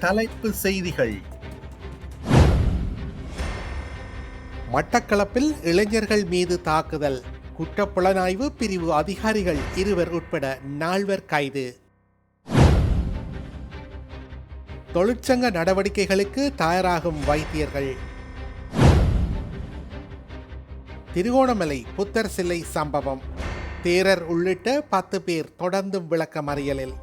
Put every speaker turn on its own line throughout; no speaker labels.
தலைப்பு செய்திகள். மட்டக்களப்பில் இளைஞர்கள் மீது தாக்குதல். குற்றப்புலனாய்வு பிரிவு அதிகாரிகள் 2 உட்பட 4 கைது. தொழிற்சங்க நடவடிக்கைகளுக்கு தயாராகும் வைத்தியர்கள். திருகோணமலை புத்தர் சிலை சம்பவம். தேரர் உள்ளிட்ட 10 பேர் தொடர்ந்தும் விளக்கமறியலில்.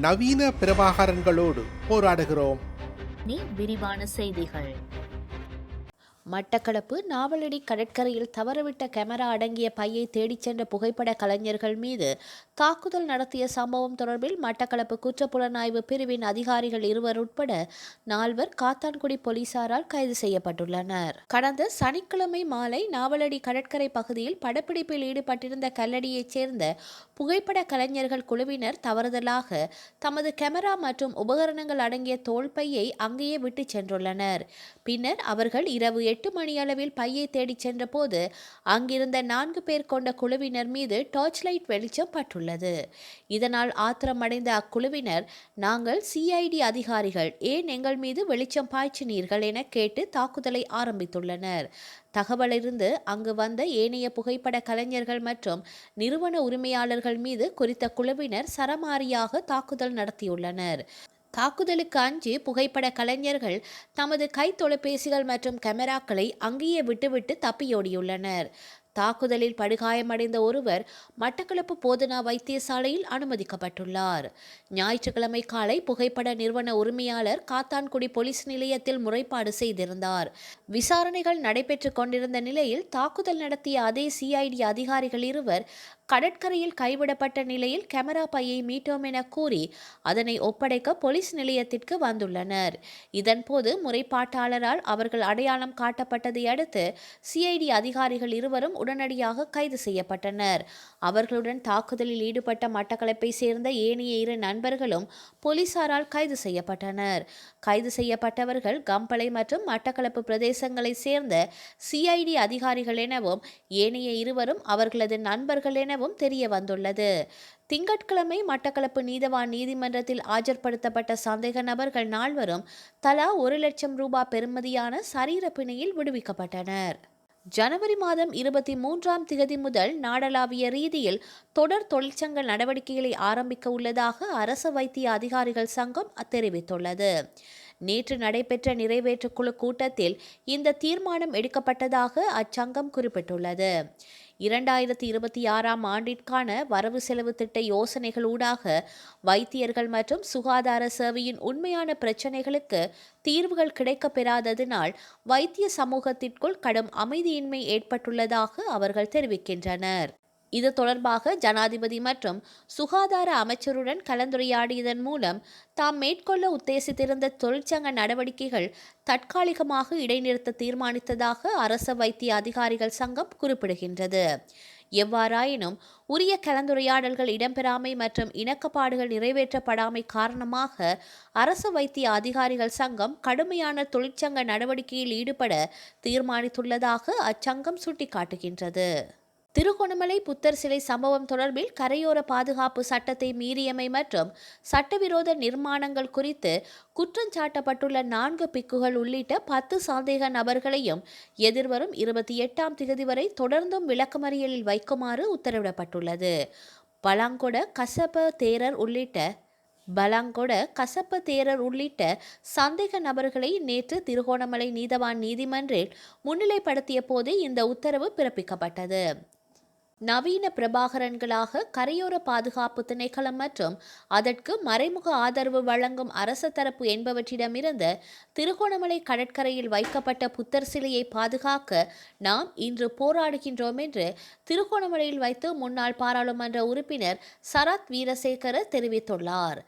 நவீன பிரபாகரன்களோடு போராடுகிறோம்.
விரிவான செய்திகள். மட்டக்களப்பு நாவலடி கடற்கரையில் தவறவிட்ட கேமரா அடங்கிய பையை தேடிச் சென்ற புகைப்பட கலைஞர்கள் மீது தாக்குதல் நடத்திய சம்பவம் தொடர்பில் மட்டக்களப்பு குற்றப்புலனாய்வு பிரிவின் அதிகாரிகள் 2 உட்பட 4 காத்தான்குடி போலீசாரால் கைது செய்யப்பட்டுள்ளனர். கடந்த சனிக்கிழமை மாலை நாவலடி கடற்கரை பகுதியில் படப்பிடிப்பில் ஈடுபட்டிருந்த கல்லடியைச் சேர்ந்த புகைப்பட கலைஞர்கள் குழுவினர் தவறுதலாக தமது கேமரா மற்றும் உபகரணங்கள் அடங்கிய தோள் பையை அங்கேயே விட்டு சென்றுள்ளனர். பின்னர் அவர்கள் இரவு 8 மணியளவில் பையை தேடிச் சென்ற போது அங்கிருந்த 4 பேர் கொண்ட குழுவினர் மீது டார்ச் லைட் வெளிச்சம் பட்டுள்ளது. இதனால் ஆத்திரமடைந்த அக்குழுவினர், நாங்கள் சிஐடி அதிகாரிகள், ஏன் எங்கள் மீது வெளிச்சம் பாய்ச்சினீர்கள் என கேட்டு தாக்குதலை ஆரம்பித்துள்ளனர். தகவலிருந்து அங்கு வந்த ஏனைய புகைப்பட கலைஞர்கள் மற்றும் நிறுவன உரிமையாளர்கள் மீது குறித்த குழுவினர் சரமாரியாக தாக்குதல் நடத்தியுள்ளனர். தாக்குதலுக்கு அஞ்சி புகைப்பட கலைஞர்கள் தமது கை தொலைபேசிகள் மற்றும் கேமராக்களை அங்கேயே விட்டுவிட்டு தப்பியோடியுள்ளனர். தாக்குதலில் படுகாயமடைந்த ஒருவர் மட்டக்களப்பு போதனா வைத்தியசாலையில் அனுமதிக்கப்பட்டுள்ளார். ஞாயிற்றுக்கிழமை காலை புகைப்பட நிறுவன உரிமையாளர் காத்தான்குடி போலீஸ் நிலையத்தில் முறைப்பாடு செய்திருந்தார். விசாரணைகள் நடைபெற்று கொண்டிருந்த நிலையில் தாக்குதல் நடத்திய அதே சிஐடி அதிகாரிகள் 2 கடற்கரையில் கைவிடப்பட்ட நிலையில் கேமரா பையை மீட்டோம் என கூறி அதனை ஒப்படைக்க போலீஸ் நிலையத்திற்கு வந்துள்ளனர். இதன்போது முறைப்பாட்டாளரால் அவர்கள் அடையாளம் காட்டப்பட்டதை அடுத்து சிஐடி அதிகாரிகள் 2 உடனடியாக கைது செய்யப்பட்டனர். அவர்களுடன் தாக்குதலில் ஈடுபட்ட மட்டக்களப்பை சேர்ந்த ஏனைய 2 நண்பர்களும் போலீசாரால் கைது செய்யப்பட்டனர். கைது செய்யப்பட்டவர்கள் கம்பளை மற்றும் மட்டக்களப்பு பிரதேசங்களை சேர்ந்த சிஐடி அதிகாரிகள் எனவும் ஏனைய 2 அவர்களது நண்பர்கள் எனவும் தெரிய வந்துள்ளது. திங்கட்கிழமை மட்டக்களப்பு நீதவான் நீதிமன்றத்தில் ஆஜர்படுத்தப்பட்ட சந்தேக நபர்கள் 4 தலா 1 லட்சம் ரூபாய் பெறுமதியான சரீர பிணையில் விடுவிக்கப்பட்டனர். ஜனவரி மாதம் 23 முதல் நாடளாவிய ரீதியில் தொடர் தொழிற்சங்க நடவடிக்கைகளை ஆரம்பிக்க உள்ளதாக அரச வைத்திய அதிகாரிகள் சங்கம் தெரிவித்துள்ளது. நேற்று நடைபெற்ற நிறைவேற்று குழு கூட்டத்தில் இந்த தீர்மானம் எடுக்கப்பட்டதாக அச்சங்கம் குறிப்பிட்டுள்ளது. 2026ஆம் ஆண்டிற்கான வரவு செலவு திட்ட யோசனைகளூடாக வைத்தியர்கள் மற்றும் சுகாதார சேவையின் உண்மையான பிரச்சினைகளுக்கு தீர்வுகள் கிடைக்கப்பெறாததினால் வைத்திய சமூகத்திற்குள் கடும் அமைதியின்மை ஏற்பட்டுள்ளதாக அவர்கள் தெரிவிக்கின்றனர். இது தொடர்பாக ஜனாதிபதி மற்றும் சுகாதார அமைச்சருடன் கலந்துரையாடியதன் மூலம் தாம் மேற்கொள்ள உத்தேசித்திருந்த தொழிற்சங்க நடவடிக்கைகள் தற்காலிகமாக இடைநிறுத்த தீர்மானித்ததாக அரச வைத்திய அதிகாரிகள் சங்கம் குறிப்பிடுகின்றது. எவ்வாறாயினும் உரிய கலந்துரையாடல்கள் இடம்பெறாமை மற்றும் இணக்கப்பாடுகள் நிறைவேற்றப்படாமை காரணமாக அரச வைத்திய அதிகாரிகள் சங்கம் கடுமையான தொழிற்சங்க நடவடிக்கையில் ஈடுபட தீர்மானித்துள்ளதாக அச்சங்கம் சுட்டிக்காட்டுகின்றது. திருகோணமலை புத்தர் சிலை சம்பவம் தொடர்பில் கரையோர பாதுகாப்பு சட்டத்தை மீறியமை மற்றும் சட்டவிரோத நிர்மாணங்கள் குறித்து குற்றஞ்சாட்டப்பட்டுள்ள 4 பிக்குகள் உள்ளிட்ட 10 சந்தேக நபர்களையும் எதிர்வரும் 28ஆம் திகதி வரை தொடர்ந்தும் விளக்கமறியலில் வைக்குமாறு உத்தரவிடப்பட்டுள்ளது. பலாங்கொட கசப்ப தேரர் உள்ளிட்ட சந்தேக நபர்களை நேற்று திருகோணமலை நீதவான் நீதிமன்றில் முன்னிலைப்படுத்திய போது இந்த உத்தரவு பிறப்பிக்கப்பட்டது. நவீன பிரபாகரன்களாக கரையோர பாதுகாப்பு திணைக்களம் மற்றும் அதற்கு மறைமுக ஆதரவு வழங்கும் அரச தரப்பு என்பவற்றிடமிருந்து திருகோணமலை கடற்கரையில் வைக்கப்பட்ட புத்தர் சிலையை பாதுகாக்க நாம் இன்று போராடுகின்றோம் என்று திருகோணமலையில் வைத்து முன்னாள் பாராளுமன்ற உறுப்பினர் சரத் வீரசேகர தெரிவித்துள்ளார்.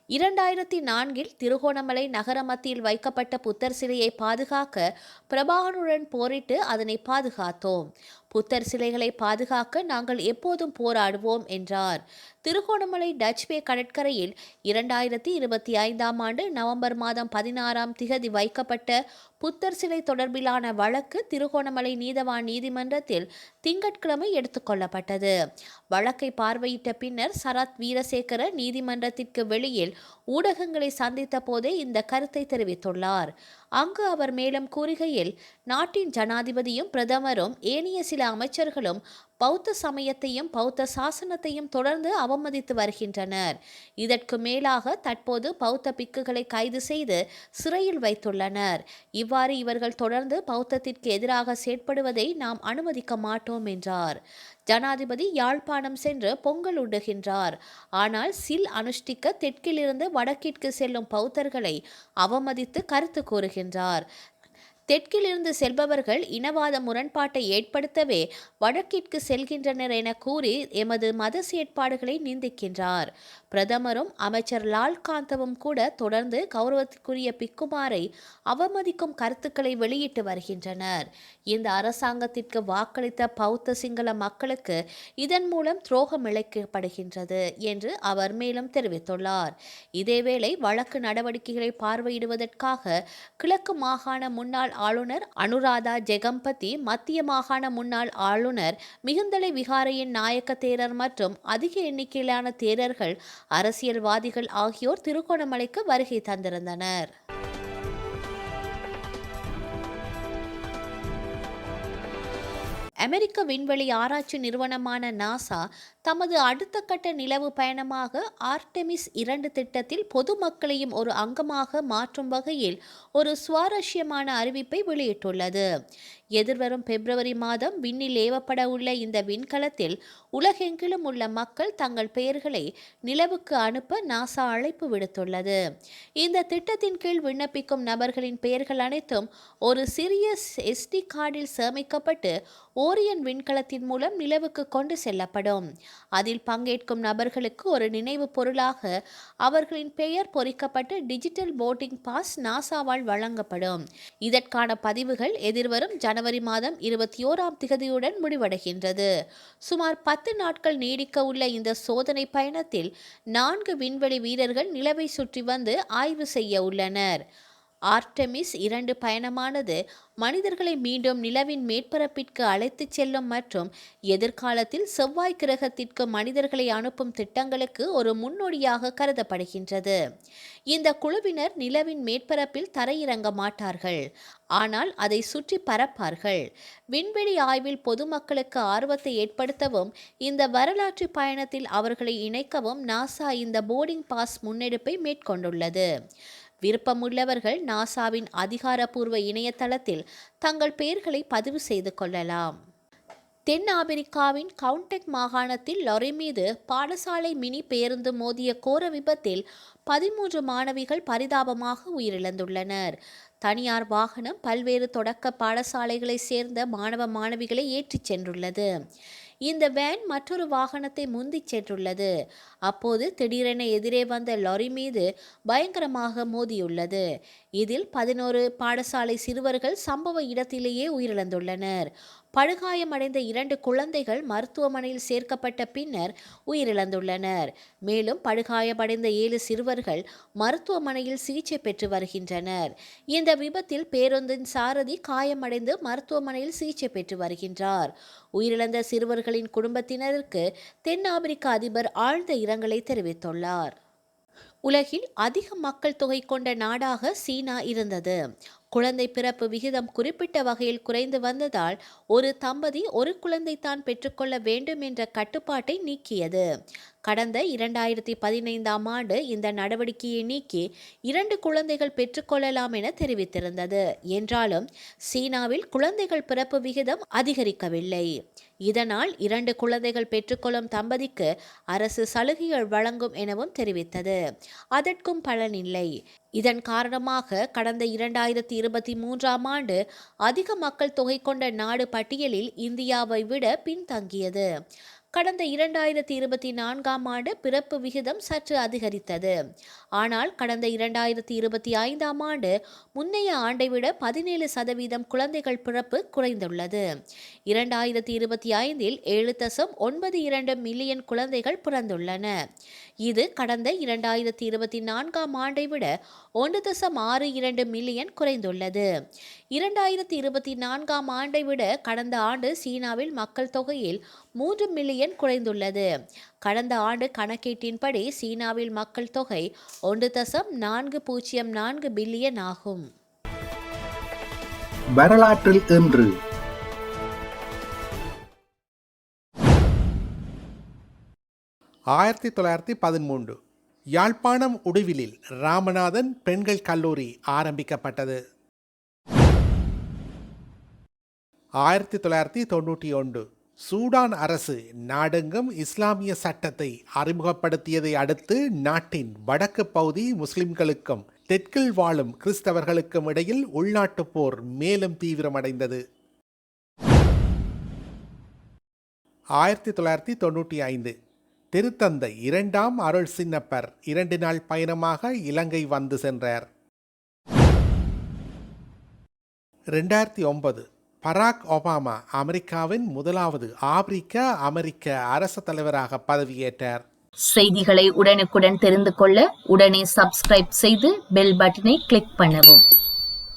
2004இல் திருகோணமலை நகர மத்தியில் வைக்கப்பட்ட புத்தர் சிலையை பாதுகாக்க பிரபாகரனுடன் போரிட்டு அதனை பாதுகாத்தோம். புத்தர் சிலைகளை பாதுகாக்க நாங்கள் எப்போதும் போராடுவோம் என்றார். திருகோணமலை டச் பே கடற்கரையில் 2025 ஆண்டு நவம்பர் மாதம் 16ஆம் திகதி வைக்கப்பட்ட புத்தர் சிலை தொடர்பிலான வழக்கு திருகோணமலை நீதவான் நீதிமன்றத்தில் திங்கட்கிழமை எடுத்துக்கொள்ளப்பட்டது. வழக்கை பார்வையிட்ட பின்னர் சரத் வீரசேகர நீதிமன்றத்திற்கு வெளியில் ஊடகங்களை சந்தித்த போதே இந்த கருத்தை தெரிவித்துள்ளார். அங்கு அவர் மேலும் கூறுகையில், நாட்டின் ஜனாதிபதியும் பிரதமரும் ஏனைய சில அமைச்சர்களும் பௌத்த சமயத்தையும் பௌத்த சாசனத்தையும் தொடர்ந்து அவமதித்து வருகின்றனர். இதற்கு மேலாக தற்போது பௌத்த பிக்குகளை கைது செய்து சிறையில் வைத்துள்ளனர். இவ்வாறு இவர்கள் தொடர்ந்து பௌத்தத்திற்கு எதிராக செயற்படுவதை நாம் அனுமதிக்க மாட்டோம் என்றார். ஜனாதிபதி யாழ்ப்பாணம் சென்று பொங்கல் உண்ணுகின்றார். ஆனால் சில் அனுஷ்டிக்க தெற்கிலிருந்து வடக்கிற்கு செல்லும் பௌத்தர்களை அவமதித்து கருத்து கூறுகின்றார். தெற்கிலிருந்து செல்பவர்கள் இனவாத முரண்பாட்டை ஏற்படுத்தவே வடக்கிற்கு செல்கின்றனர் என கூறி எமது மத செயற்பாடுகளை நிந்திக்கின்றார். பிரதமரும் அமைச்சர் லால்காந்தவும் கூட தொடர்ந்து கௌரவத்திற்குரிய பிக்குமாரை அவமதிக்கும் கருத்துக்களை வெளியிட்டு வருகின்றனர். இந்த அரசாங்கத்திற்கு வாக்களித்த பௌத்த சிங்கள மக்களுக்கு இதன் மூலம் துரோகம் இழைக்கப்படுகின்றது என்று அவர் மேலும் தெரிவித்துள்ளார். இதேவேளை வழக்கு நடவடிக்கைகளை பார்வையிடுவதற்காக கிழக்கு மாகாண முன்னாள் ஆளுநர் அனுராதா ஜெகம்பதி, மத்திய மாகாண முன்னாள் ஆளுநர் மிகுந்தலை விகாரையின் நாயக்க தேரர் மற்றும் அதிக எண்ணிக்கையிலான தேரர்கள், அரசியல்வாதிகள் ஆகியோர் திருகோணமலைக்கு வருகை தந்திருந்தனர். அமெரிக்க விண்வெளி ஆராய்ச்சி நிறுவனமான நாசா தமது அடுத்த கட்ட நிலவு பயணமாக ஆர்டெமிஸ் 2 திட்டத்தில் பொதுமக்களையும் ஒரு அங்கமாக மாற்றும் வகையில் ஒரு சுவாரஸ்யமான அறிவிப்பை வெளியிட்டுள்ளது. எதிர்வரும் பிப்ரவரி மாதம் விண்ணில் ஏவப்பட உள்ள இந்த விண்கலத்தில் உலகெங்கிலும் உள்ள மக்கள் தங்கள் பெயர்களை நிலவுக்கு அனுப்ப நாசா அழைப்பு விடுத்துள்ளது. இந்த திட்டத்தின் கீழ் விண்ணப்பிக்கும் நபர்களின் பெயர்கள் அனைத்தும் ஒரு சிறிய SD கார்டில் சேமிக்கப்பட்டு ஓரியன் விண்கலத்தின் மூலம் நிலவுக்கு கொண்டு செல்லப்படும். அதில் பங்கேற்கும் நபர்களுக்கு ஒரு நினைவு பொருளாக அவர்களின் பெயர் பொறிக்கப்பட்டு டிஜிட்டல் போர்டிங் பாஸ் நாசாவால் வழங்கப்படும். இதற்கான பதிவுகள் எதிர்வரும் ஜனவரி மாதம் 21ஆம் திகதியுடன் முடிவடைகின்றது. சுமார் 10 நாட்கள் நீடிக்க உள்ள இந்த சோதனை பயணத்தில் 4 விண்வெளி வீரர்கள் நிலவை சுற்றி வந்து ஆய்வு செய்ய உள்ளனர். ஆர்டெமிஸ் 2 பயணமானது மனிதர்களை மீண்டும் நிலவின் மேற்பரப்பிற்கு அழைத்துச் செல்லும் மற்றும் எதிர்காலத்தில் செவ்வாய் கிரகத்திற்கு மனிதர்களை அனுப்பும் திட்டங்களுக்கு ஒரு முன்னோடியாக கருதப்படுகின்றது. இந்த குழுவினர் நிலவின் மேற்பரப்பில் தரையிறங்க மாட்டார்கள், ஆனால் அதை சுற்றி பறப்பார்கள். விண்வெளி ஆய்வில் பொதுமக்களுக்கு ஆர்வத்தை ஏற்படுத்தவும் இந்த வரலாற்று பயணத்தில் அவர்களை இணைக்கவும் நாசா இந்த போர்டிங் பாஸ் முன்னெடுப்பை மேற்கொண்டுள்ளது. விருப்பமுள்ளவர்கள் நாசாவின் அதிகாரப்பூர்வ இணையதளத்தில் தங்கள் பெயர்களை பதிவு செய்து கொள்ளலாம். தென் ஆப்பிரிக்காவின் கவுண்டெக் மாகாணத்தில் லாரி மீது பாடசாலை மினி பேருந்து மோதிய கோர விபத்தில் 13 மாணவிகள் பரிதாபமாக உயிரிழந்துள்ளனர். தனியார் வாகனம் பல்வேறு தொடக்க பாடசாலைகளை சேர்ந்த மாணவ மாணவிகளை ஏற்றிச் சென்றுள்ளது. இந்த வேன் மற்றொரு வாகனத்தை முந்திச் சென்றுள்ளது. அப்போது திடீரென எதிரே வந்த லாரி மீது பயங்கரமாக மோதியுள்ளது. இதில் 11 பாடசாலை சிறுவர்கள் சம்பவ இடத்திலேயே உயிரிழந்துள்ளனர். படுகாயமடைந்த 2 குழந்தைகள் மருத்துவமனையில் சேர்க்கப்பட்ட பின்னர் உயிரிழந்துள்ளனர். மேலும் படுகாயமடைந்த 7 சிறுவர்கள் மருத்துவமனையில் சிகிச்சை பெற்று வருகின்றனர். இந்த விபத்தில் பேருந்தின் சாரதி காயமடைந்து மருத்துவமனையில் சிகிச்சை பெற்று வருகின்றார். உயிரிழந்த சிறுவர்களின் குடும்பத்தினருக்கு தென் ஆப்பிரிக்க அதிபர் ஆழ்ந்த இரங்கலை தெரிவித்துள்ளார். உலகில் அதிக மக்கள் தொகை கொண்ட நாடாக சீனா இருந்தது. குழந்தை பிறப்பு விகிதம் குறிப்பிட்ட வகையில் குறைந்து வந்ததால் ஒரு தம்பதி ஒரு குழந்தை தான் பெற்றுக்கொள்ள வேண்டும் என்ற கட்டுப்பாட்டை நீக்கியது. கடந்த 2015ஆம் ஆண்டு இந்த நடவடிக்கையை நீக்கி 2 குழந்தைகள் பெற்றுக்கொள்ளலாம் என தெரிவித்திருந்தது. என்றாலும் சீனாவில் குழந்தைகள் பிறப்பு விகிதம் அதிகரிக்கவில்லை. இதனால் 2 குழந்தைகள் பெற்றுக்கொள்ளும் தம்பதிக்கு அரசு சலுகைகள் வழங்கும் எனவும் தெரிவித்தது. அதற்கும் பலனில்லை. இதன் காரணமாக கடந்த 2023ஆம் ஆண்டு அதிக மக்கள் தொகை கொண்ட நாடு பட்டியலில் இந்தியாவை விட பின்தங்கியது. கடந்த 2024ஆம் ஆண்டு பிறப்பு விகிதம் சற்று அதிகரித்தது. ஆனால் கடந்த 2025ஆம் ஆண்டு முன்னைய ஆண்டை விட 17% குழந்தைகள் பிறப்பு குறைந்துள்ளது. 2025இல் 7.92 மில்லியன் குழந்தைகள் பிறந்துள்ளன. இது கடந்த 2024ஆம் ஆண்டை விட 1.62 மில்லியன் குறைந்துள்ளது. 2024ஆம் ஆண்டை விட கடந்த ஆண்டு சீனாவில் மக்கள் தொகையில் 3 மில்லியன் குறைந்துள்ளது. கடந்த ஆண்டு கணக்கீட்டின்படி சீனாவில் மக்கள் தொகை 1.404 பில்லியன் ஆகும்.
வரலாற்றில் இன்று
1913 யாழ்ப்பாணம் உடுவிலில் ராமநாதன் பெண்கள் கல்லூரி ஆரம்பிக்கப்பட்டது. 1991 சூடான் அரசு நாடெங்கும் இஸ்லாமிய சட்டத்தை அறிமுகப்படுத்தியதை அடுத்து நாட்டின் வடக்கு பகுதி முஸ்லிம்களுக்கும் தெற்கில் வாழும் கிறிஸ்தவர்களுக்கும் இடையில் உள்நாட்டுப் போர் மேலும் தீவிரமடைந்தது. 1995 திருத்தந்தை 2ஆம் அருள் சின்னப்பர் 2 நாள் பயணமாக இலங்கை வந்து சென்றார். 2009 பராக் ஒபாமா அமெரிக்காவின் முதலாவது ஆப்பிரிக்க அமெரிக்க அரசு தலைவராக பதவியேற்றார்.
செய்திகளை உடனுக்குடன் தெரிந்து கொள்ள உடனே சப்ஸ்கிரைப் செய்து பெல் பட்டனை கிளிக் பண்ணவும்.